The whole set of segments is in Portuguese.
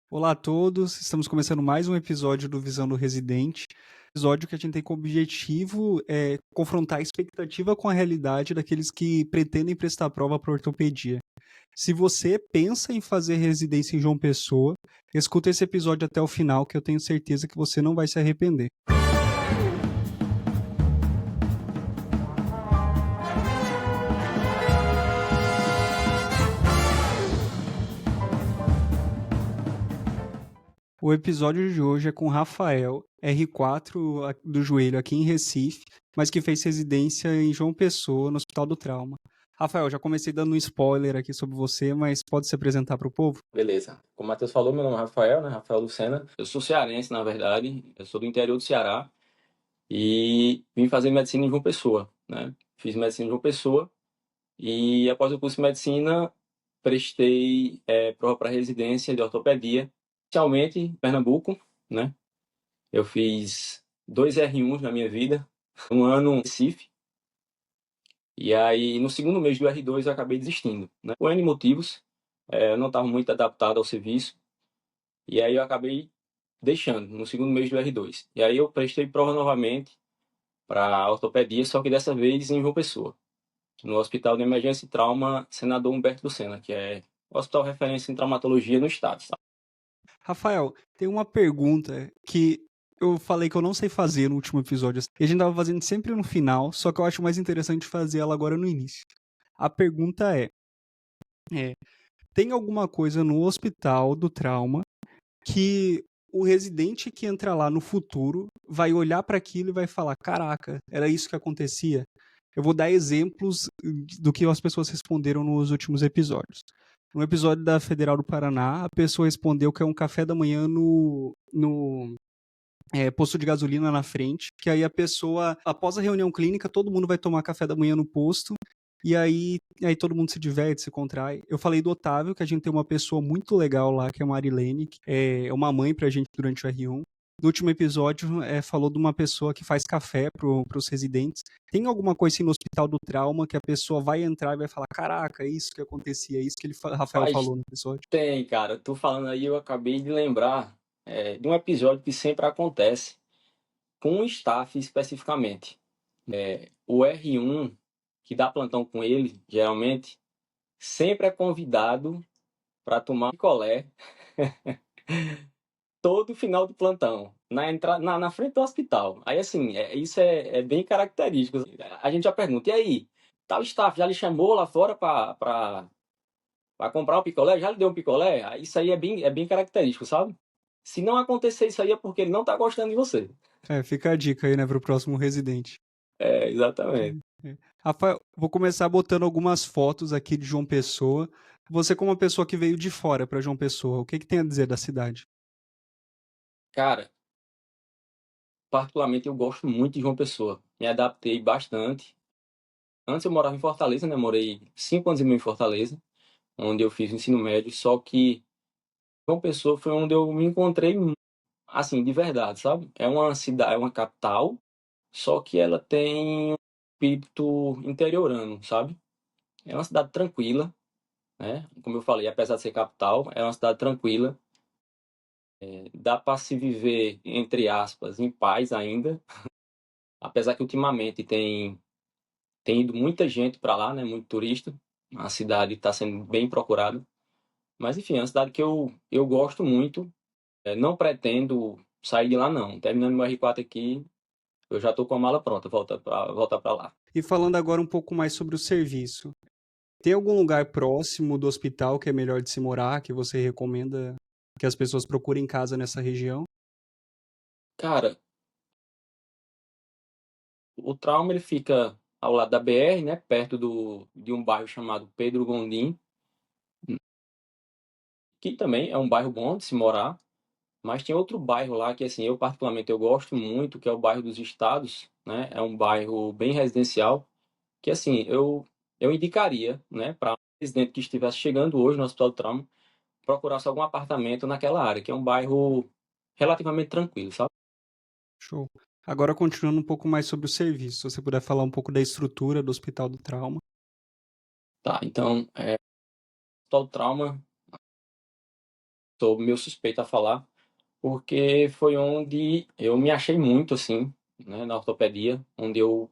Olá a todos, estamos começando mais um episódio do Visão do Residente. Episódio que a gente tem como objetivo confrontar a expectativa com a realidade daqueles que pretendem prestar prova para ortopedia. Se você pensa em fazer residência em João Pessoa, escuta esse episódio até o final que eu tenho certeza que você não vai se arrepender. O episódio de hoje é com Rafael, R4 do joelho aqui em Recife, mas que fez residência em João Pessoa, no Hospital do Trauma. Rafael, já comecei dando um spoiler aqui sobre você, mas pode se apresentar para o povo? Beleza. Como o Matheus falou, meu nome é Rafael, né? Rafael Lucena. Eu sou cearense, na verdade. Eu sou do interior do Ceará e vim fazer medicina em João Pessoa, né? Fiz medicina em João Pessoa e após o curso de medicina prestei prova para residência de ortopedia, inicialmente em Pernambuco, né? Eu fiz 2 R1s na minha vida, um ano em Recife. E aí, no segundo mês do R2, eu acabei desistindo, né? Por N motivos, eu não estava muito adaptado ao serviço. E aí eu acabei deixando no segundo mês do R2. E aí eu prestei prova novamente para ortopedia, só que dessa vez em João Pessoa, no Hospital de Emergência e Trauma Senador Humberto Lucena, que é o hospital referência em traumatologia no estado, sabe? Rafael, tem uma pergunta que eu falei que eu não sei fazer no último episódio, e a gente tava fazendo sempre no final, só que eu acho mais interessante fazer ela agora no início. A pergunta é tem alguma coisa no Hospital do Trauma que o residente que entra lá no futuro vai olhar para aquilo e vai falar: caraca, era isso que acontecia? Eu vou dar exemplos do que as pessoas responderam nos últimos episódios. No episódio da Federal do Paraná, a pessoa respondeu que é um café da manhã no posto de gasolina na frente, que aí a pessoa, após a reunião clínica, todo mundo vai tomar café da manhã no posto, e aí todo mundo se diverte, se contrai. Eu falei do Otávio, que a gente tem uma pessoa muito legal lá, que é a Marilene, que é uma mãe pra gente durante o R1. No último episódio, falou de uma pessoa que faz café pros residentes. Tem alguma coisa assim no Hospital do Trauma que a pessoa vai entrar e vai falar: caraca, é isso que acontecia, é isso que Rafael Mas falou no episódio? tem, cara. Tu falando aí, eu acabei de lembrar de um episódio que sempre acontece com o staff especificamente. O R1, que dá plantão com ele, geralmente, sempre é convidado para tomar picolé todo final de plantão, na frente do hospital. Aí, assim, isso é bem característico. A gente já pergunta, e aí, tal staff já lhe chamou lá fora para comprar um picolé? Já lhe deu um picolé? Isso aí é bem característico, sabe? Se não acontecer isso aí é porque ele não tá gostando de você. Fica a dica aí, né, pro próximo residente. Exatamente. Rafael, vou começar botando algumas fotos aqui de João Pessoa. Você, como uma pessoa que veio de fora para João Pessoa, o que tem a dizer da cidade? Cara, particularmente eu gosto muito de João Pessoa. Me adaptei bastante. Antes eu morava em Fortaleza, né? Morei 5 anos e meio em Fortaleza, onde eu fiz o ensino médio, só que João Pessoa foi onde eu me encontrei, assim, de verdade, sabe? É uma cidade, é uma capital, só que ela tem um espírito interiorano, sabe? É uma cidade tranquila, né? Como eu falei, apesar de ser capital, é uma cidade tranquila. Dá para se viver, entre aspas, em paz ainda, apesar que ultimamente tem ido muita gente para lá, né? Muito turista. A cidade está sendo bem procurada. Mas enfim, é uma cidade que eu gosto muito. Não pretendo sair de lá, não. Terminando meu R4 aqui, eu já estou com a mala pronta, voltar para lá. E falando agora um pouco mais sobre o serviço, tem algum lugar próximo do hospital que é melhor de se morar, que você recomenda que as pessoas procurem casa nessa região? Cara, o Trauma ele fica ao lado da BR, né? Perto de um bairro chamado Pedro Gondim, que também é um bairro bom de se morar. Mas tem outro bairro lá que, assim, eu particularmente eu gosto muito, que é o bairro dos Estados, né? É um bairro bem residencial, que, assim, eu indicaria, né, para um residente que estivesse chegando hoje no Hospital do Trauma, procurasse algum apartamento naquela área, que é um bairro relativamente tranquilo, sabe? Show. Agora, continuando um pouco mais sobre o serviço, se você puder falar um pouco da estrutura do Hospital do Trauma. Tá, então, o Hospital do Trauma sou meio suspeito a falar, porque foi onde eu me achei muito, assim, né, na ortopedia, onde o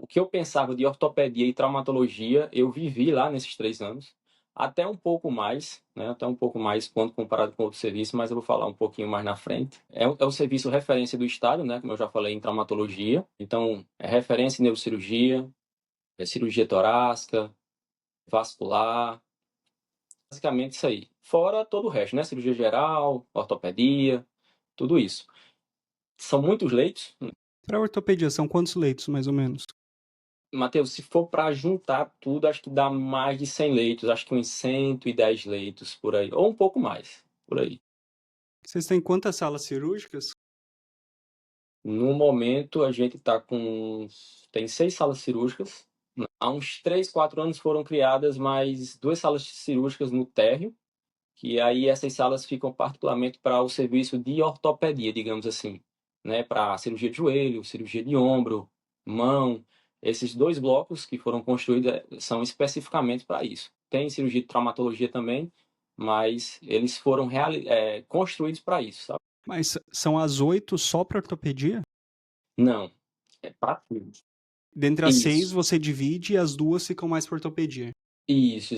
que eu pensava de ortopedia e traumatologia, eu vivi lá nesses 3 anos, até um pouco mais, né, até um pouco mais quando comparado com outro serviço, mas eu vou falar um pouquinho mais na frente. É o serviço referência do estado, né, como eu já falei, em traumatologia, então é referência em neurocirurgia, é cirurgia torácica, vascular, basicamente isso aí. Fora todo o resto, né, cirurgia geral, ortopedia, tudo isso. São muitos leitos. Para ortopedia, são quantos leitos, mais ou menos? Matheus, se for para juntar tudo, acho que dá mais de 100 leitos, acho que uns 110 leitos por aí, ou um pouco mais, por aí. Vocês têm quantas salas cirúrgicas? No momento, a gente está com. Tem 6 salas cirúrgicas. Há uns 3, 4 anos foram criadas mais 2 salas cirúrgicas no térreo, que aí essas salas ficam particularmente para o serviço de ortopedia, digamos assim, né? Para cirurgia de joelho, cirurgia de ombro, mão. Esses 2 blocos que foram construídos são especificamente para isso. Tem cirurgia de traumatologia também, mas eles foram construídos para isso, sabe? Mas são as 8 só para ortopedia? Não, é para tudo. Dentre as 6 Isso, você divide e as 2 ficam mais para ortopedia. isso.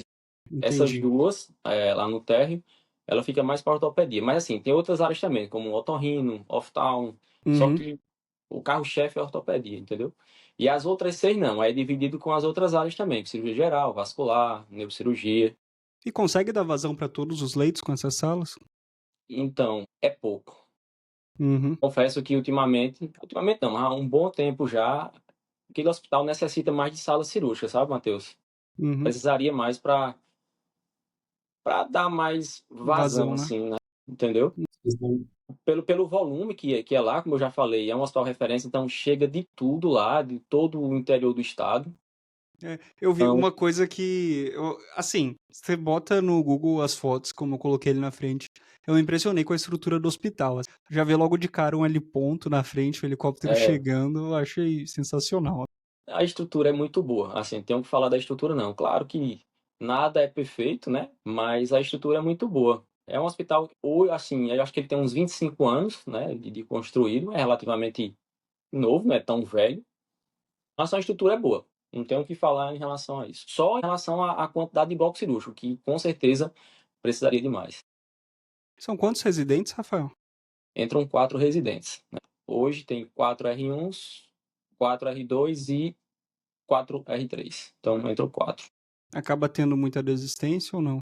Essas Entendi. duas, lá no térreo, ela fica mais para ortopedia. Mas assim, tem outras áreas também, como otorrino, oftalmo, só Uhum. que o carro-chefe é a ortopedia, entendeu? E as outras 6 não, é dividido com as outras áreas também, cirurgia geral, vascular, neurocirurgia. E consegue dar vazão para todos os leitos com essas salas? Então, é pouco. Uhum. Confesso que ultimamente não, há um bom tempo já, aquele hospital necessita mais de sala cirúrgica, sabe, Matheus? Uhum. Precisaria mais para dar mais vazão, Vazão, né? assim, né? Entendeu? Pelo volume que é lá, como eu já falei, é um hospital referência, então chega de tudo lá, de todo o interior do estado. É, eu vi Então, uma coisa que, assim, você bota no Google as fotos, como eu coloquei ele na frente, eu me impressionei com a estrutura do hospital. Já vê logo de cara um heliponto na frente, o helicóptero é, chegando, eu achei sensacional. a estrutura é muito boa. Assim, tenho que falar da estrutura, não. Claro que nada é perfeito, né? Mas a estrutura é muito boa. É um hospital, ou assim, eu acho que ele tem uns 25 anos, né, de construído, é relativamente novo, não é tão velho, mas a estrutura é boa. Não tenho o que falar em relação a isso. Só em relação à quantidade de bloco cirúrgico, que com certeza precisaria de mais. São quantos residentes, Rafael? Entram 4 residentes, né? Hoje tem 4 R1s, 4 R2 e 4 R3. Então entram 4. Acaba tendo muita desistência ou não?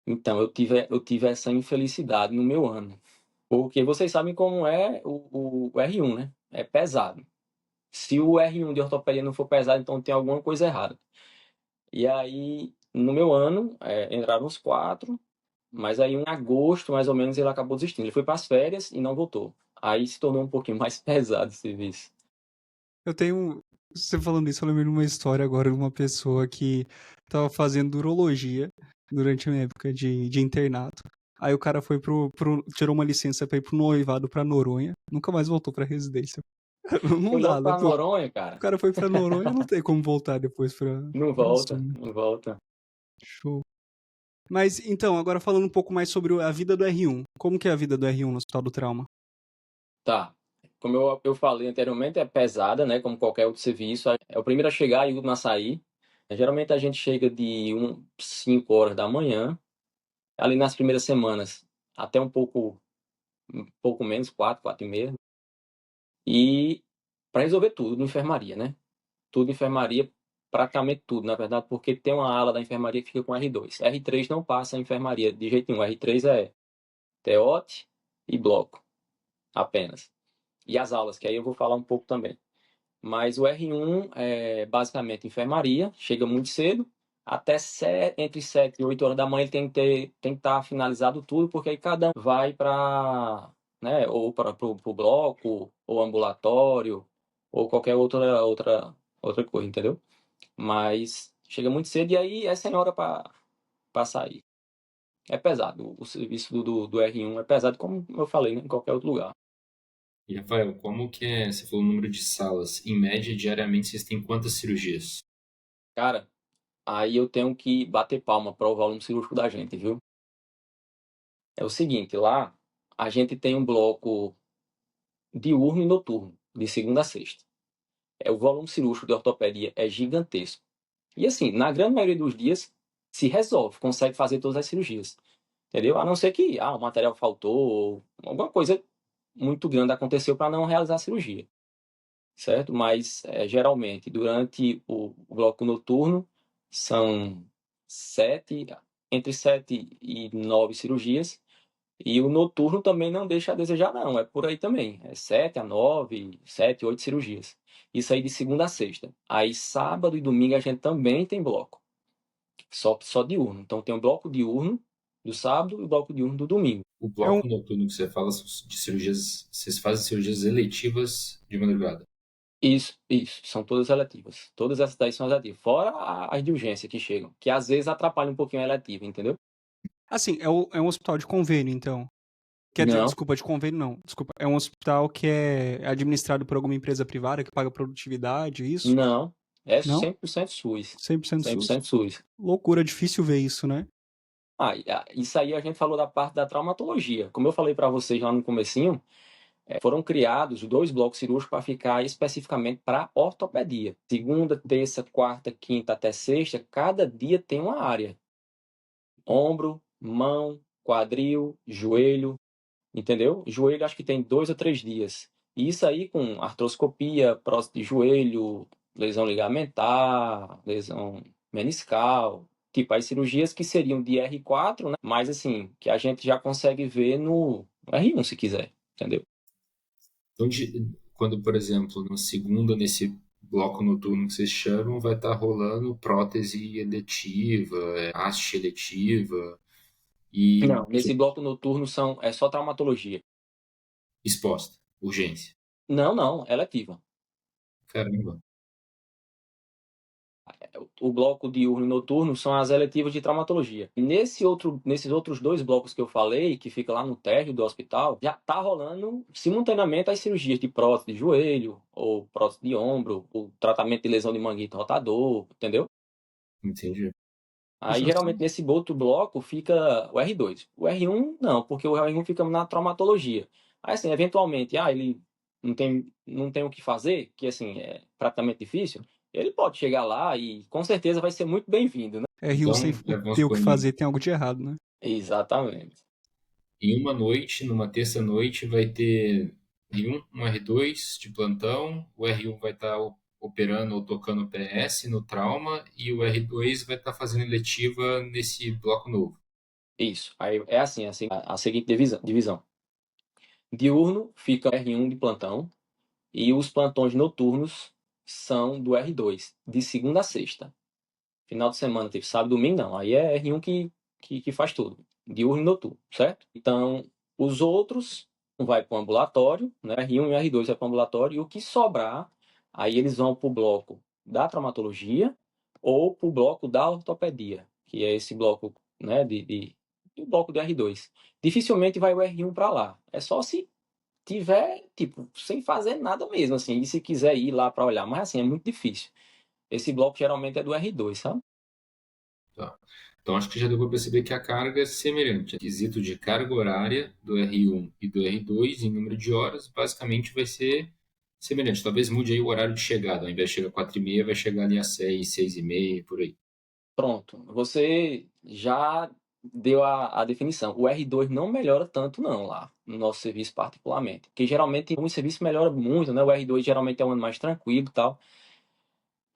Então eu tive essa infelicidade no meu ano. Porque vocês sabem como é o R1, né? É pesado. Se o R1 de ortopedia não for pesado, então tem alguma coisa errada. E aí, no meu ano, entraram os 4, mas aí em agosto, mais ou menos, ele acabou desistindo. Ele foi para as férias e não voltou. Aí se tornou um pouquinho mais pesado o serviço. Eu tenho. Você falando isso, eu lembrei de uma história agora de uma pessoa que tava fazendo urologia durante a minha época de internato. Aí o cara foi tirou uma licença pra ir pro noivado pra Noronha, nunca mais voltou pra residência. Não Foi dá, logo né, para pô? Noronha, O cara. cara foi pra Noronha, não tem como voltar depois Não pra volta, Sul, né? não volta. Show. Mas então, agora falando um pouco mais sobre a vida do R1. Como que é a vida do R1 no Hospital do Trauma? Tá. Como eu falei anteriormente, é pesada, né? Como qualquer outro serviço. É o primeiro a chegar e o último a sair. Geralmente a gente chega de 5 horas da manhã, ali nas primeiras semanas, até um pouco menos, 4, 4 e meia. E para resolver tudo na enfermaria, né? Tudo enfermaria, praticamente tudo, na verdade, porque tem uma ala da enfermaria que fica com R2. R3 não passa a enfermaria de jeito nenhum. R3 é TEOT e bloco, apenas. E as aulas, que aí eu vou falar um pouco também. Mas o R1 é basicamente enfermaria, chega muito cedo, até entre 7 e 8 horas da manhã ele tem que estar finalizado tudo, porque aí cada um vai para, né, ou para o bloco, ou ambulatório, ou qualquer outra coisa, entendeu? Mas chega muito cedo e aí é sem hora para sair. É pesado, o serviço do R1 é pesado, como eu falei, né, em qualquer outro lugar. E, Rafael, como que é? Você falou o número de salas. Em média, diariamente, vocês têm quantas cirurgias? Cara, aí eu tenho que bater palma para o volume cirúrgico da gente, viu? É o seguinte, lá a gente tem um bloco diurno e noturno, de segunda a sexta. O volume cirúrgico de ortopedia é gigantesco. E assim, na grande maioria dos dias, se resolve, consegue fazer todas as cirurgias. Entendeu? A não ser que o material faltou, ou alguma coisa muito grande aconteceu para não realizar a cirurgia. Certo? Mas, geralmente, durante o bloco noturno, são sete, entre 7 e 9 cirurgias. E o noturno também não deixa a desejar, não. É por aí também. É 7 a 9, 7, 8 cirurgias. Isso aí de segunda a sexta. Aí sábado e domingo a gente também tem bloco. Só diurno. Então tem o bloco diurno do sábado e o bloco diurno do domingo. O É um, bloco noturno que você fala de cirurgias, vocês fazem cirurgias eletivas de madrugada. Isso. São todas eletivas. Todas essas daí são eletivas. Fora as de urgência que chegam, que às vezes atrapalham um pouquinho a eletiva, entendeu? assim, é um hospital de convênio, então. Quer dizer, Não, desculpa, de convênio não. Desculpa, é um hospital que é administrado por alguma empresa privada que paga produtividade, isso? não. É Não? 100% SUS. 100% SUS. 100% SUS. Loucura, difícil ver isso, né? Isso aí a gente falou da parte da traumatologia. Como eu falei para vocês lá no comecinho, foram criados 2 blocos cirúrgicos para ficar especificamente para ortopedia. Segunda, terça, quarta, quinta até sexta, cada dia tem uma área. Ombro, mão, quadril, joelho, entendeu? Joelho acho que tem 2 ou 3 dias. E isso aí com artroscopia, prótese de joelho, lesão ligamentar, lesão meniscal, tipo as cirurgias que seriam de R4, né? Mas assim, que a gente já consegue ver no R1 se quiser, entendeu? Então, quando, por exemplo, na segunda, nesse bloco noturno que vocês chamam, vai estar rolando prótese eletiva, haste eletiva e Não, nesse bloco noturno é só traumatologia. exposta, urgência. Não, eletiva. Caramba. O bloco diurno e noturno são as eletivas de traumatologia. Nesses outros 2 blocos que eu falei, que fica lá no térreo do hospital, já está rolando simultaneamente as cirurgias de prótese de joelho, ou prótese de ombro, o tratamento de lesão de manguito rotador, entendeu? Entendi. Aí geralmente nesse outro bloco fica o R2. O R1 não, porque o R1 fica na traumatologia. Aí assim, eventualmente, ele não tem o que fazer, que assim é praticamente difícil, ele pode chegar lá e com certeza vai ser muito bem-vindo, né? R1 sem Então, vamos ter o que supor, fazer, tem algo de errado, né? Exatamente. em uma noite, numa terça-noite, vai ter R1, um R2 de plantão, o R1 vai estar operando ou tocando PS no trauma e o R2 vai estar fazendo eletiva nesse bloco novo. Isso. Aí é assim, a seguinte divisão. Diurno fica R1 de plantão e os plantões noturnos são do R2, de segunda a sexta. Final de semana, tipo sábado, domingo, não. Aí é R1 que faz tudo. Diurno e noturno, certo? Então, os outros vai para o ambulatório, né? R1 e R2 vai para o ambulatório, e o que sobrar, aí eles vão para o bloco da traumatologia ou para o bloco da ortopedia, que é esse bloco, né, do bloco do R2. Dificilmente vai o R1 para lá. É só se tiver, tipo, sem fazer nada mesmo, assim, e se quiser ir lá para olhar. Mas, assim, é muito difícil. Esse bloco geralmente é do R2, sabe? Tá. Então, acho que já deu para perceber que a carga é semelhante. O quesito de carga horária do R1 e do R2 em número de horas, basicamente vai ser semelhante. Talvez mude aí o horário de chegada. Ao invés de chegar às 4h30, vai chegar ali às 6, 6h30, por aí. Pronto, você já deu a definição. O R2 não melhora tanto não lá, no nosso serviço particularmente. Porque geralmente um serviço melhora muito, né? O R2 geralmente é um ano mais tranquilo e tal.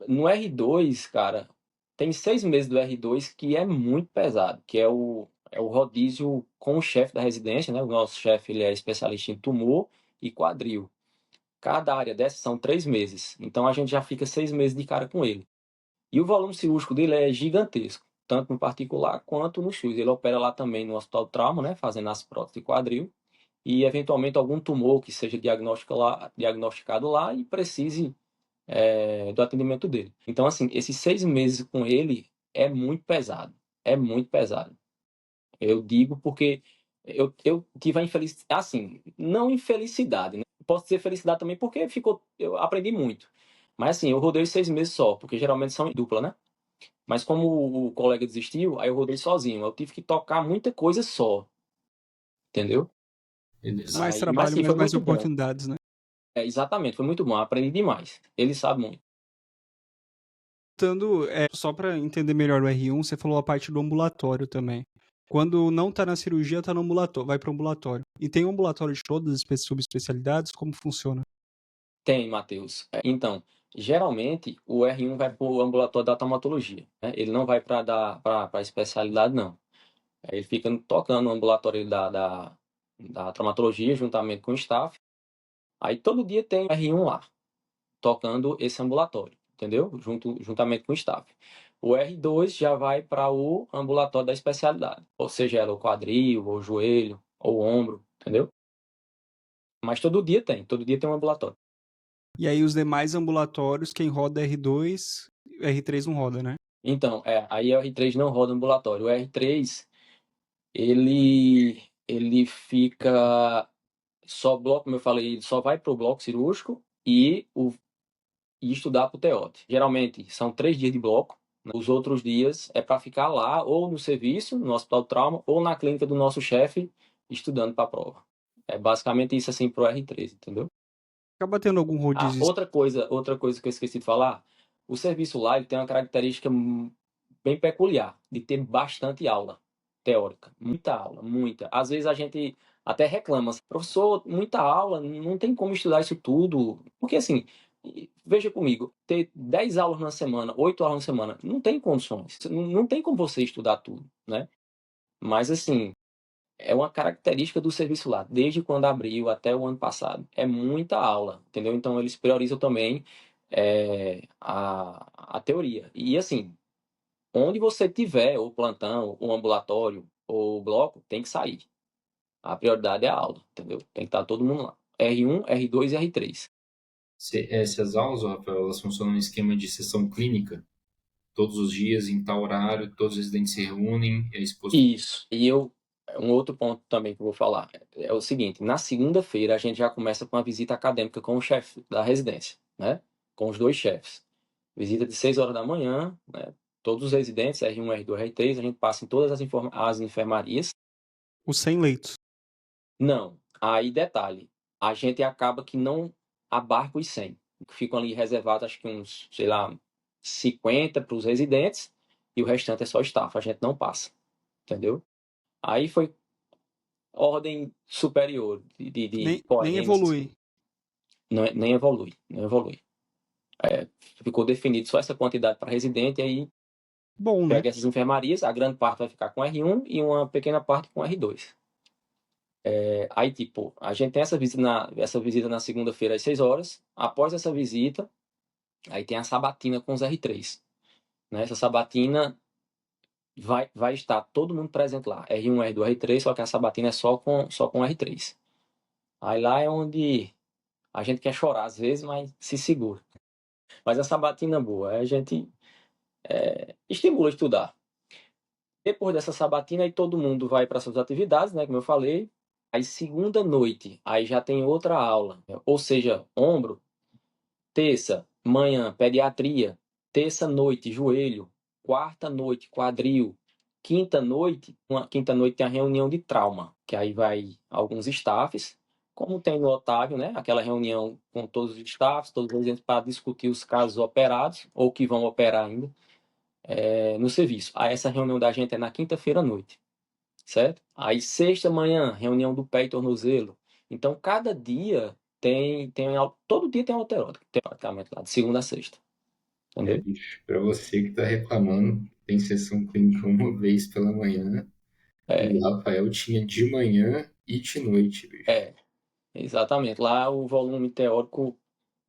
No R2, cara, tem 6 meses do R2 que é muito pesado, que é o rodízio com o chefe da residência, né? O nosso chefe, ele é especialista em tumor e quadril. Cada área dessas são 3 meses. Então a gente já fica 6 meses de cara com ele. E o volume cirúrgico dele é gigantesco, tanto no particular quanto no SUS. Ele opera lá também no Hospital do Trauma, né, fazendo as próteses de quadril, e eventualmente algum tumor que seja diagnosticado lá e precise do atendimento dele. Então, assim, esses 6 meses com ele é muito pesado. É muito pesado. Eu digo porque eu tive a infelicidade, assim, não infelicidade, né? Posso dizer felicidade também porque eu aprendi muito. Mas assim, eu rodei 6 meses só, porque geralmente são em dupla, né? Mas como o colega desistiu, aí eu rodei sozinho. Eu tive que tocar muita coisa só. entendeu? Beleza. Mais Aí, mas trabalho, sim, mas foi mais muito bom. oportunidades, né? Exatamente, foi muito bom, aprendi demais. Ele sabe muito. Só pra entender melhor o R1, você falou a parte do ambulatório também. Quando não tá na cirurgia, tá no ambulatório, vai pro ambulatório. E tem um ambulatório de todas as subespecialidades? Como funciona? Tem, Matheus. Então, geralmente o R1 vai para o ambulatório da traumatologia, né? Ele não vai para a especialidade, não. Aí ele fica tocando no ambulatório da traumatologia juntamente com o staff. Aí todo dia tem o R1 lá, tocando esse ambulatório, entendeu? Juntamente com o staff. O R2 já vai para o ambulatório da especialidade, ou seja, ela o quadril, ou o joelho, ou o ombro, entendeu? Mas todo dia tem um ambulatório. E aí os demais ambulatórios, quem roda é R2, R3 não roda, né? Então, aí o R3 não roda ambulatório. O R3, ele fica só bloco, como eu falei, ele só vai para o bloco cirúrgico e estudar para o TEOT. Geralmente são 3 dias de bloco. Né? Os outros dias é para ficar lá, ou no serviço, no hospital de trauma, ou na clínica do nosso chefe, estudando para a prova. É basicamente isso assim para o R3, entendeu? Acaba tendo algum rodízio. Outra coisa que eu esqueci de falar, o serviço lá ele tem uma característica bem peculiar, de ter bastante aula teórica, muita aula, muita. Às vezes a gente até reclama, assim, professor, muita aula, não tem como estudar isso tudo, porque assim, veja comigo, ter 10 aulas na semana, 8 aulas na semana, não tem condições, não tem como você estudar tudo, né? Mas assim, é uma característica do serviço lá, desde quando abriu até o ano passado. É muita aula, entendeu? Então eles priorizam também a teoria. E assim, onde você tiver o plantão, o ambulatório ou o bloco, tem que sair. A prioridade é a aula, entendeu? Tem que estar todo mundo lá. R1, R2 e R3. Essas aulas, Rafael, elas funcionam no esquema de sessão clínica? Todos os dias, em tal horário, todos os residentes se reúnem, é exposto. Isso. Um outro ponto também que eu vou falar é o seguinte: na segunda-feira a gente já começa com a visita acadêmica com o chefe da residência, né? Com os dois chefes. Visita de 6 horas da manhã, né? Todos os residentes, R1, R2, R3, a gente passa em todas as enfermarias. Os 100 leitos. Não. Aí, detalhe, a gente acaba que não abarca os 100. Ficam ali reservados, acho que uns, sei lá, 50 para os residentes e o restante é só staff. A gente não passa, entendeu? Aí foi ordem superior de Nem poemas, evolui. assim. Não, nem evolui, não evolui. Ficou definido só essa quantidade para residente, e aí Bom, né? pega essas enfermarias, a grande parte vai ficar com R1 e uma pequena parte com R2. Aí, tipo, a gente tem essa visita na segunda-feira às 6 horas. Após essa visita, aí tem a sabatina com os R3. Né? Essa sabatina vai estar todo mundo presente lá. R1, R2, R3, só que a sabatina é só com R3. Aí lá é onde a gente quer chorar às vezes, mas se segura. Mas a sabatina é boa, a gente estimula a estudar. Depois dessa sabatina, aí todo mundo vai para suas atividades, né? Como eu falei. Aí segunda noite, aí já tem outra aula. Ou seja, ombro, terça, manhã, pediatria, terça noite, joelho, quarta noite, quadril, quinta noite tem a reunião de trauma, que aí vai alguns staffs, como tem no Otávio, né? Aquela reunião com todos os staffs, todos os residentes para discutir os casos operados ou que vão operar ainda no serviço. Aí essa reunião da gente é na quinta-feira à noite, certo? Aí sexta manhã, reunião do pé e tornozelo. Então cada dia todo dia tem alterótica, praticamente lá, de segunda a sexta. Entendeu? Bicho, para você que está reclamando, tem sessão clínica uma vez pela manhã, É, o Rafael tinha de manhã e de noite, bicho. é, exatamente. Lá o volume teórico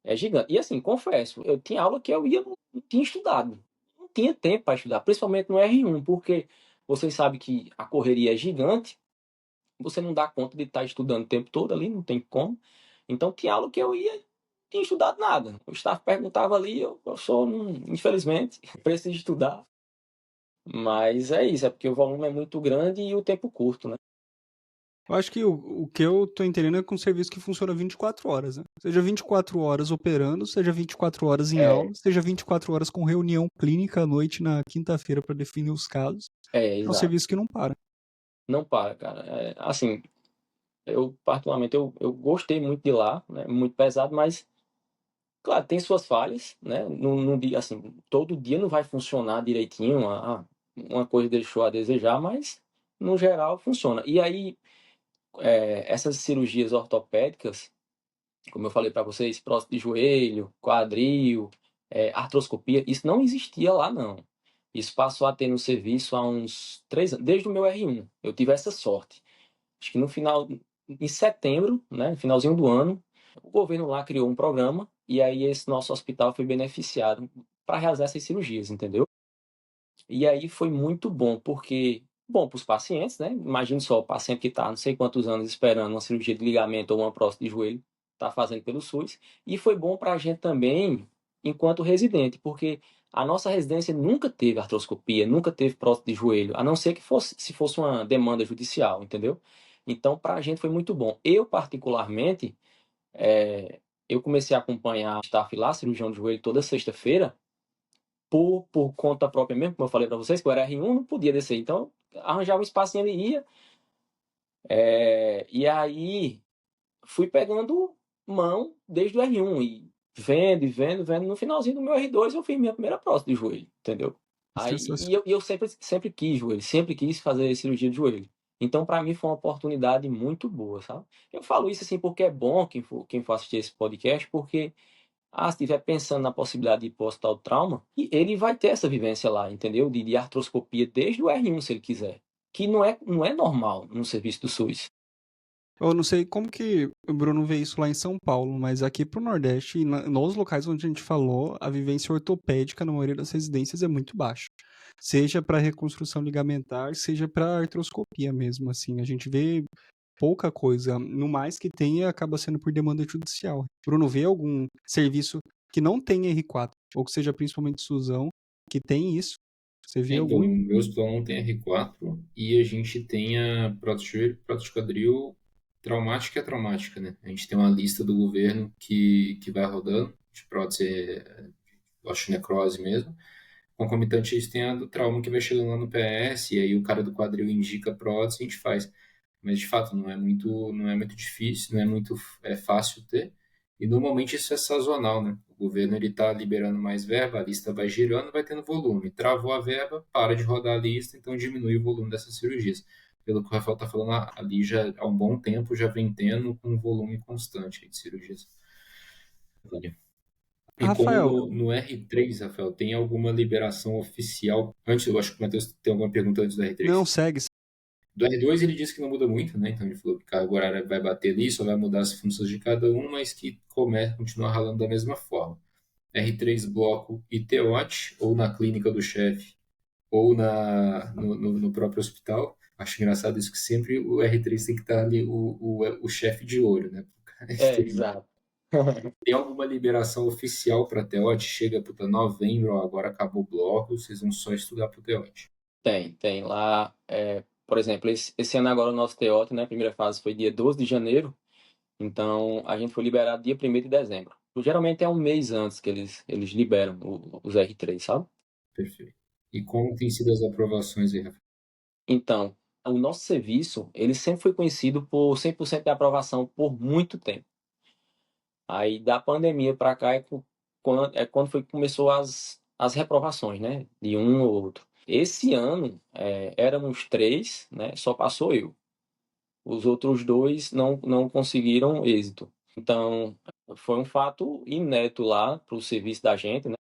é gigante. E assim, confesso, eu tinha aula que eu ia, não tinha estudado. Não tinha tempo para estudar, principalmente no R1, porque vocês sabem que a correria é gigante, você não dá conta de estar estudando o tempo todo ali, não tem como. Então tinha aula que eu ia, não tinha estudado nada. O staff perguntava ali, eu sou, infelizmente, preciso estudar. Mas é isso, é porque o volume é muito grande e o tempo curto, né? Eu acho que o que eu tô entendendo é com um serviço que funciona 24 horas, né? Seja 24 horas operando, seja 24 horas em aula, seja 24 horas com reunião clínica à noite na quinta-feira para definir os casos. É um Exato. serviço que não para. Não para, cara. Assim, Eu, particularmente, eu gostei muito de lá, né? Muito pesado, mas, claro, tem suas falhas, né? Assim, todo dia não vai funcionar direitinho, uma coisa deixou a desejar, mas, no geral, funciona. E aí, essas cirurgias ortopédicas, como eu falei para vocês, próstata de joelho, quadril, artroscopia, isso não existia lá, não. Isso passou a ter no serviço há uns 3 anos, desde o meu R1. Eu tive essa sorte. Acho que no final, em setembro, né, no finalzinho do ano, o governo lá criou um programa e aí esse nosso hospital foi beneficiado para realizar essas cirurgias, entendeu? E aí foi muito bom, porque, bom para os pacientes, né? Imagine só, o paciente que está não sei quantos anos esperando uma cirurgia de ligamento ou uma próstata de joelho, está fazendo pelo SUS. E foi bom para a gente também, enquanto residente, porque a nossa residência nunca teve artroscopia, nunca teve próstata de joelho, a não ser que fosse, se fosse uma demanda judicial, entendeu? Então, para a gente foi muito bom. Eu, particularmente, eu comecei a acompanhar o staff lá, cirurgião de joelho, toda sexta-feira, por conta própria mesmo, como eu falei para vocês, que eu era R1, não podia descer. Então, arranjava um espacinho ali, ia. E aí, fui pegando mão desde o R1 e vendo, e vendo, vendo. No finalzinho do meu R2, eu fiz minha primeira prótese de joelho, entendeu? Aí, Sensacional. e eu sempre quis joelho, sempre quis fazer cirurgia de joelho. Então, para mim, foi uma oportunidade muito boa, sabe? Eu falo isso assim porque é bom quem for assistir esse podcast, porque se estiver pensando na possibilidade de ir para o hospital de trauma, e ele vai ter essa vivência lá, entendeu? De artroscopia desde o R1, se ele quiser. Que não é normal no serviço do SUS. Eu não sei como que o Bruno vê isso lá em São Paulo, mas aqui pro Nordeste, nos locais onde a gente falou, a vivência ortopédica na maioria das residências é muito baixa. Seja para reconstrução ligamentar, seja para artroscopia mesmo, assim. A gente vê pouca coisa. No mais que tenha, acaba sendo por demanda judicial. Bruno, vê algum serviço que não tenha R4, ou que seja principalmente Suzão, que tem isso? Você vê Então, algum? o meu hospital não tem R4 e a gente tem a prótese de joelho, prótese de quadril traumática é traumática, né? A gente tem uma lista do governo que vai rodando, de prótese, osteonecrose mesmo. Concomitante a isso tem a do trauma que vai chegando lá no PS, e aí o cara do quadril indica a prótese e a gente faz. Mas de fato não é muito difícil, não é muito fácil ter. E normalmente isso é sazonal, né? O governo ele está liberando mais verba, a lista vai girando, vai tendo volume. Travou a verba, para de rodar a lista, então diminui o volume dessas cirurgias. Pelo que o Rafael está falando, ali já há um bom tempo já vem tendo um volume constante de cirurgias. E como Rafael, no R3, Rafael, tem alguma liberação oficial? Antes, eu acho que o Matheus tem alguma pergunta antes do não R3. segue. Do R2 ele disse que não muda muito, né? Então ele falou que carga horária vai bater ali, só vai mudar as funções de cada um, mas que continua ralando da mesma forma. R3 bloco e TEOT, ou na clínica do chefe, ou no próprio hospital. Acho engraçado isso que sempre o R3 tem que estar ali o chefe de olho, né? Exato. Tem alguma liberação oficial para TEOT? Chega, puta, novembro, ó, agora acabou o bloco, vocês vão só estudar para o TEOT. Tem lá, por exemplo, esse ano agora o nosso TEOT, né, a primeira fase foi dia 12 de janeiro, então a gente foi liberado dia 1º de dezembro. Geralmente é um mês antes que eles liberam os R3, sabe? Perfeito. E como tem sido as aprovações aí, Rafael? Então, o nosso serviço, ele sempre foi conhecido por 100% de aprovação por muito tempo. Aí, da pandemia para cá, quando foi que começou as reprovações, né? De um ou outro. Esse ano, éramos 3, né? Só passou eu. Os outros 2 não conseguiram êxito. Então, foi um fato inédito lá para o serviço da gente, né?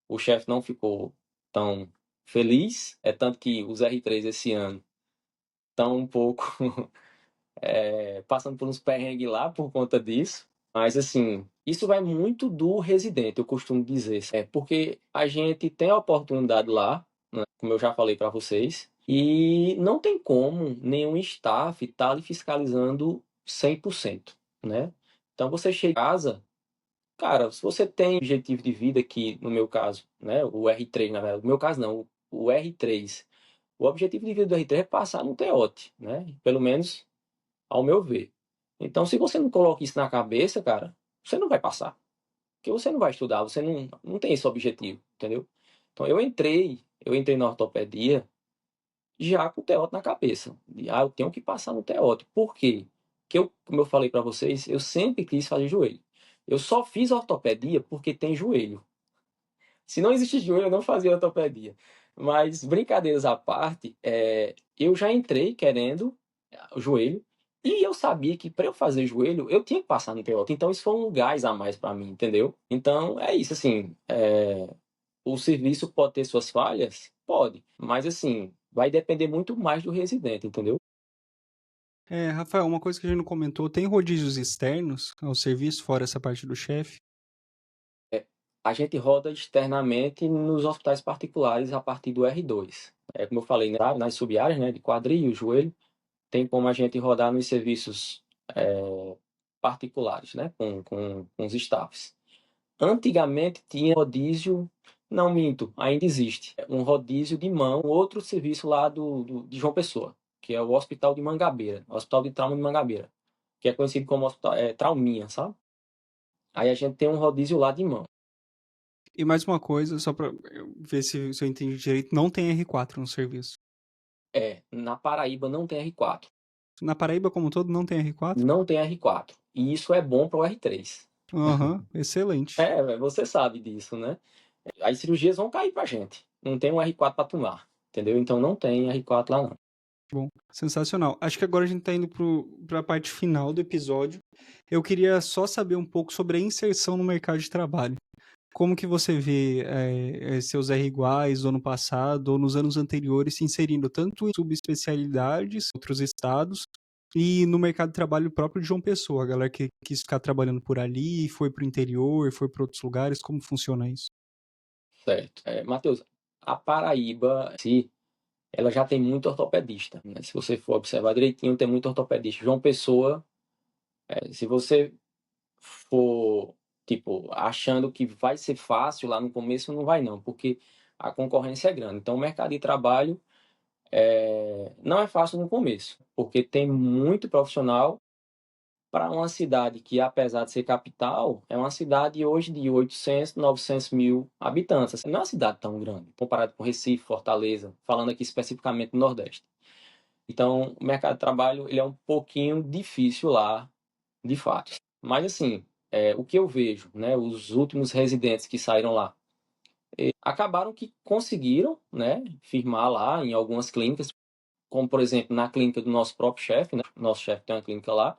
O chefe não ficou tão feliz, é tanto que os R3 esse ano estão um pouco passando por uns perrengues lá por conta disso. Mas, assim, isso vai muito do residente, eu costumo dizer. Porque a gente tem a oportunidade lá, né, como eu já falei para vocês, e não tem como nenhum staff estar ali fiscalizando 100%, né? Então, você chega em casa, cara, se você tem objetivo de vida, que no meu caso, né, o R3, na verdade, no meu caso não, o R3, o objetivo de vida do R3 é passar no TEOT, né? Pelo menos ao meu ver. Então, se você não coloca isso na cabeça, cara, você não vai passar. Porque você não vai estudar, você não tem esse objetivo, entendeu? Então, eu entrei na ortopedia já com o TEOT na cabeça. Eu tenho que passar no TEOT. Por quê? Como eu falei para vocês, eu sempre quis fazer joelho. Eu só fiz ortopedia porque tem joelho. Se não existisse joelho, eu não fazia ortopedia. Mas, brincadeiras à parte, eu já entrei querendo o joelho, e eu sabia que para eu fazer joelho, eu tinha que passar no PO. Então, isso foi um gás a mais para mim, entendeu? Então, é isso, assim, o serviço pode ter suas falhas? Pode, mas, assim, vai depender muito mais do residente, entendeu? Rafael, uma coisa que a gente não comentou, tem rodízios externos ao serviço, fora essa parte do chefe? A gente roda externamente nos hospitais particulares a partir do R2. Como eu falei, né, nas sub-áreas, né, de quadril, joelho, tem como a gente rodar nos serviços particulares, né, com os staffs. Antigamente tinha rodízio, não minto, ainda existe, um rodízio de mão, outro serviço lá de João Pessoa, que é o Hospital de Mangabeira, Hospital de Trauma de Mangabeira, que é conhecido como hospital, Trauminha, sabe? Aí a gente tem um rodízio lá de mão. E mais uma coisa, só pra eu ver se eu entendi direito, não tem R4 no serviço. Na Paraíba não tem R4. Na Paraíba como um todo não tem R4? Não tem R4. E isso é bom para o R3. Aham, excelente. Você sabe disso, né? As cirurgias vão cair pra gente. Não tem um R4 para tomar, entendeu? Então não tem R4 lá não. Bom, sensacional. Acho que agora a gente tá indo pra parte final do episódio. Eu queria só saber um pouco sobre a inserção no mercado de trabalho. Como que você vê seus R iguais do ano passado ou nos anos anteriores se inserindo tanto em subespecialidades, em outros estados, e no mercado de trabalho próprio de João Pessoa, a galera que quis ficar trabalhando por ali, foi pro interior, foi para outros lugares, como funciona isso? Certo. Matheus, a Paraíba, ela já tem muito ortopedista, né? Se você for observar direitinho, tem muito ortopedista. João Pessoa, se você for, tipo, achando que vai ser fácil lá no começo, não vai não, porque a concorrência é grande. Então, o mercado de trabalho não é fácil no começo, porque tem muito profissional para uma cidade que, apesar de ser capital, é uma cidade hoje de 800, 900 mil habitantes. Assim, não é uma cidade tão grande, comparado com Recife, Fortaleza, falando aqui especificamente do Nordeste. Então, o mercado de trabalho ele é um pouquinho difícil lá, de fato. Mas, assim, o que eu vejo, né, os últimos residentes que saíram lá, acabaram que conseguiram, né, firmar lá em algumas clínicas, como, por exemplo, na clínica do nosso próprio chefe, né? Nosso chefe tem uma clínica lá,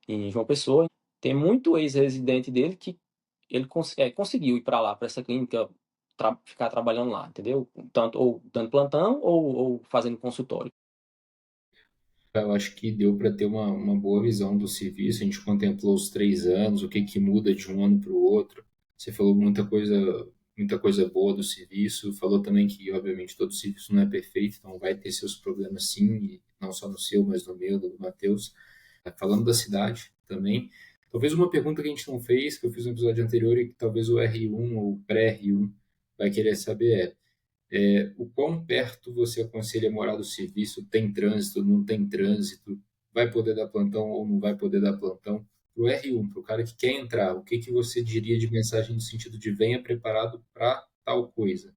em João Pessoa. Tem muito ex-residente dele que ele conseguiu ir para lá, para essa clínica, ficar trabalhando lá, entendeu? Tanto ou dando plantão ou fazendo consultório. Eu acho que deu para ter uma boa visão do serviço. A gente contemplou os 3 anos, o que que muda de um ano para o outro. Você falou muita coisa boa do serviço. Falou também que, obviamente, todo serviço não é perfeito, então vai ter seus problemas sim, e não só no seu, mas no meu, do Matheus. Falando da cidade também, talvez uma pergunta que a gente não fez, que eu fiz no episódio anterior e que talvez o R1 ou o pré-R1 vai querer saber o quão perto você aconselha morar do serviço? Tem trânsito, não tem trânsito? Vai poder dar plantão ou não vai poder dar plantão? Para o R1, para o cara que quer entrar, o que que você diria de mensagem no sentido de venha preparado para tal coisa?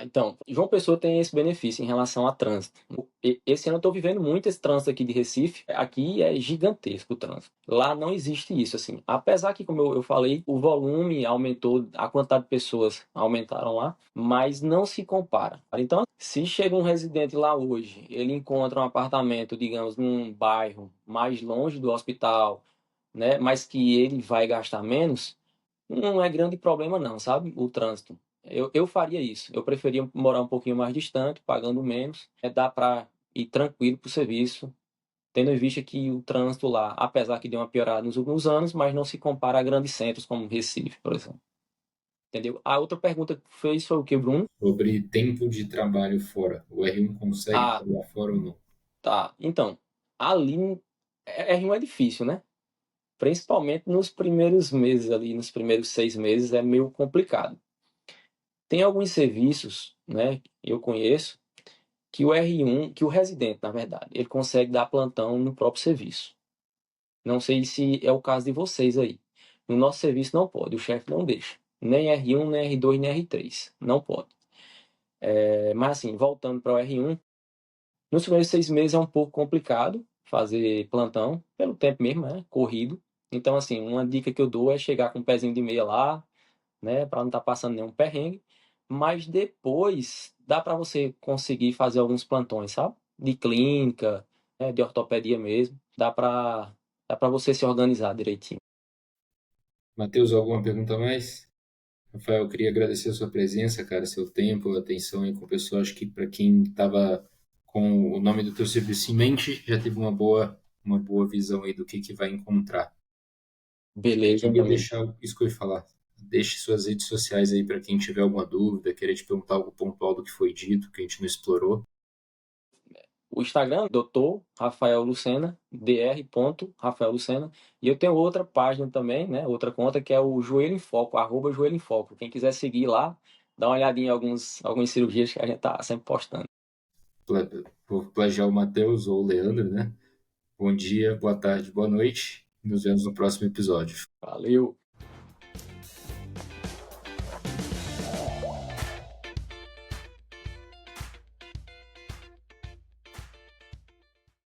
Então, João Pessoa tem esse benefício em relação a trânsito. Esse ano eu estou vivendo muito esse trânsito aqui de Recife. Aqui é gigantesco o trânsito. Lá não existe isso, assim. Apesar que, como eu falei, o volume aumentou, a quantidade de pessoas aumentaram lá, mas não se compara. Então, se chega um residente lá hoje, ele encontra um apartamento, digamos, num bairro mais longe do hospital, né, mas que ele vai gastar menos, não é grande problema não, sabe? O trânsito. Eu faria isso. Eu preferia morar um pouquinho mais distante, pagando menos. Dá para ir tranquilo para o serviço, tendo em vista que o trânsito lá, apesar que deu uma piorada nos últimos anos, mas não se compara a grandes centros como Recife, por exemplo. Entendeu? A outra pergunta que fez foi o que, Bruno? Sobre tempo de trabalho fora. O R1 consegue Ah, trabalhar fora ou não? tá. Então, ali R1 é difícil, né? Principalmente nos primeiros meses ali, nos primeiros 6 meses é meio complicado. Tem alguns serviços, né, eu conheço, que o R1, que o residente, na verdade, ele consegue dar plantão no próprio serviço. Não sei se é o caso de vocês aí. No nosso serviço não pode, o chefe não deixa. Nem R1, nem R2, nem R3. Não pode. Mas assim, voltando para o R1, nos primeiros 6 meses é um pouco complicado, fazer plantão, pelo tempo mesmo, né? Corrido. Então, assim, uma dica que eu dou é chegar com um pezinho de meia lá, né? Para não estar passando nenhum perrengue. Mas depois dá para você conseguir fazer alguns plantões, sabe? De clínica, né? De ortopedia mesmo. Dá para você se organizar direitinho. Matheus, alguma pergunta a mais? Rafael, eu queria agradecer a sua presença, cara, seu tempo, a atenção aí com o pessoal. Acho que para quem estava com o nome do teu serviço em mente, já teve uma boa visão aí do que vai encontrar. Beleza, meu Queria amigo. deixar isso que eu ia falar. Deixe suas redes sociais aí para quem tiver alguma dúvida, querer te perguntar algo pontual do que foi dito, que a gente não explorou. O Instagram, Dr. Rafael Lucena, dr. Rafael Lucena. E eu tenho outra página também, né? Outra conta que é o Joelho em Foco, @Joelho em Foco. Quem quiser seguir lá, dá uma olhadinha em algumas cirurgias que a gente tá sempre postando. Vou plagiar o Matheus ou o Leandro, né? Bom dia, boa tarde, boa noite. Nos vemos no próximo episódio. Valeu!